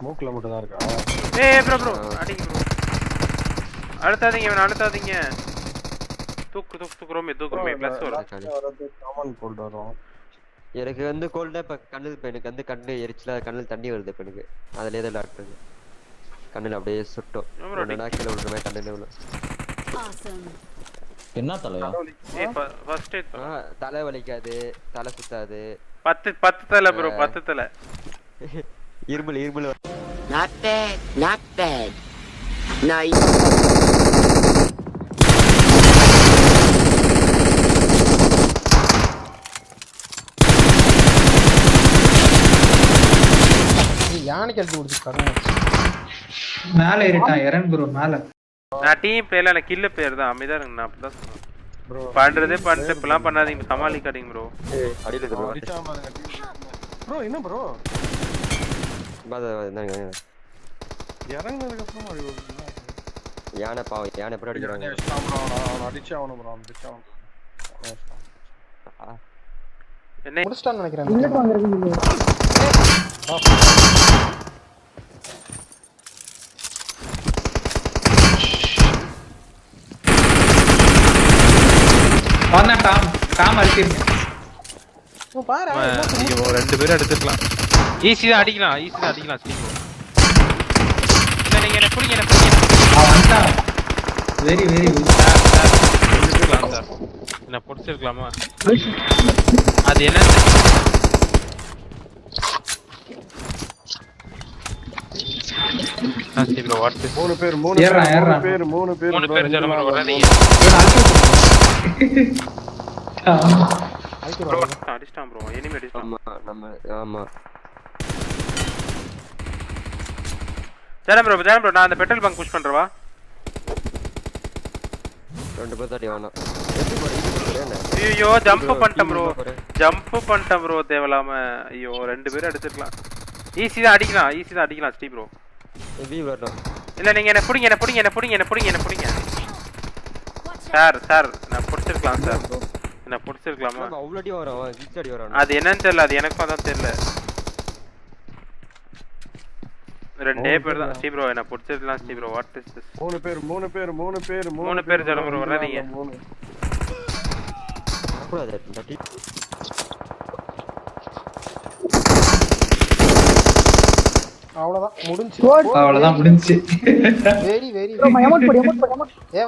மூக்குல மட்டும் தான் இருக்கா? ப்ரோ அடிங்க ப்ரோ. அழுத்தாதீங்க இவன் அழுத்தாதீங்க. தூக்குறோமே ப்ளஸ் வரும். காமன் கோல்ட் வரும். எனக்கு வந்து கோல்டா இப்ப கண்ணுல இப்ப எனக்கு வந்து கண்ணு எரிச்சலா கண்ணுல தண்ணி வருது இப்ப எனக்கு. அதுலயே தான் டாக்டர். கண்ணுல அப்படியே சுட்டும். ரெண்டா கீழ விழுற மாதிரி கண்ணுல விழும். என்ன தலையா? First eight. தலை வலிக்காது, தலை சுத்தாது. 10 தலை ப்ரோ 10 தலை. இருமல் Not bad. Nice. யானைக்கு எடுத்து கொடுத்துருக்காங்க. மேல ஏறிட்டான் எரன் ப்ரோ மேல. நான் டீம் பிளேயர்ல நான் கில்ல பிளேயர் தான். அமைதியா இருங்க நான் அப்பதான் சொல்றேன். ப்ரோ பண்றதே பண்ணிட்டு இப்பலாம் பண்ணாதீங்க சமாளிக்காதீங்க ப்ரோ. அடியில ப்ரோ. ப்ரோ என்ன ப்ரோ? என்னங்க இறங்குனதுக்கு அப்புறம் அடி வருது. யானை பாவம் யானை எப்படி அடிக்கிறாங்க? அவன் அடிச்சு அவன ப்ரோ அடிச்சான். என்ன முடிச்சிட்டான்னு நினைக்கிறேன். புல்லட் வாங்குறீங்க. வாங்க டாம் அடிச்சிருங்க. பாரு நீங்க ரெண்டு பேரும் எடுத்துக்கலாம். ஈஸி தான் அடிக்கலாம் ஸ்டீவ். இல்ல நீங்க என்ன புடிங்க. அவன் வந்தான். Very good. எடுத்துக்கலாம் சார். என்ன புடிச்சிருக்கலாமா? அது என்ன? Steve bro what? மூணு பேர் ஜனமர வராதீங்க. ப்ரோ அடிச்சான் ப்ரோ. எனிமி அடிச்சான். ஆமா ஜனம் ப்ரோ நான் அந்த பெட்ரோல் பங்க் புஷ் பண்றவா? ரெண்டு பேர் தாடி வானா. ஐயோ ஜம்ப் பண்ணிட்டேன் ப்ரோ தேவலாம. ஐயோ ரெண்டு பேரும் அடிச்சிரலாம். ஈஸி தான் அடிக்கலாம் ஸ்டீவ் ப்ரோ. எபி வரணும். இல்ல நீங்க என்ன புடிங்க. சார் நான் புடிச்சிருக்கலாம் சார். என்ன புடிச்சிருக்கலாமா? அவ்வளோடி வரான் கிச்சடி வரான். அது என்னன்னு தெரியல. அது எனக்கும் அதான் தெரியல. ரெண்டே பேர் தான் ஸ்டீவ் ப்ரோ. என்ன புடிச்சிருக்கலாம் Steve bro. What is this? மூணு பேர் ஜனம் ப்ரோ வராதீங்க. கூடாது டட்டி. அவ்வளவுதான் முடிஞ்சு. வெரி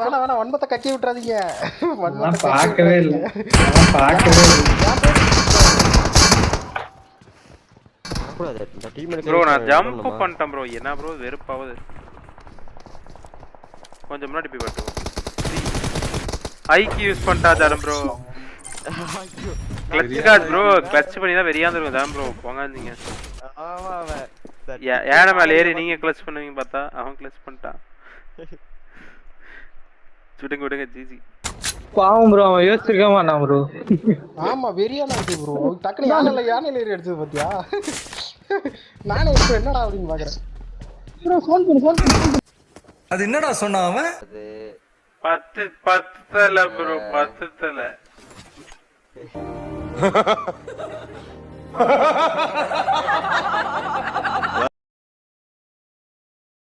வேணா வன்மத்தை கக்கி விட்டுறாதீங்க. பார்க்கவே இல்லை. ப்ரோ நான் ஜம்ப் பண்ணிட்டேன் ப்ரோ. என்ன ப்ரோ வெறுப்பாவது. கொஞ்சம் முன்னாடி போய் பாத்துக்கோ. ஐக்கு யூஸ் பண்ணிட்டா ஜரம் ப்ரோ. Clutch bro. கிளட்ச் பண்ணி தான் வெறியாந்து இருக்கும் தான் ப்ரோ. போங்காதீங்க. ஆமா யானை மேல ஏறி நீங்க கிளட்ச் பண்ணுவீங்க பார்த்தா அவன் கிளட்ச் பண்ணிட்டான். விடுங்க ஜிஜி. பாவம் ப்ரோ அவன் யோசிச்சிருக்க மாட்டான் ப்ரோ. ஆமா வெறியான இருக்கு ப்ரோ. டக்குனு யானையில ஏறி அடிச்சது பாத்தியா? நானே இப்போ என்னடா அப்படின்னு பாக்குறேன். ப்ரோ ஃபோன் பண்ணு. அது என்னடா சொன்னா அவன்? அது 10 தலை ப்ரோ 10 தலை.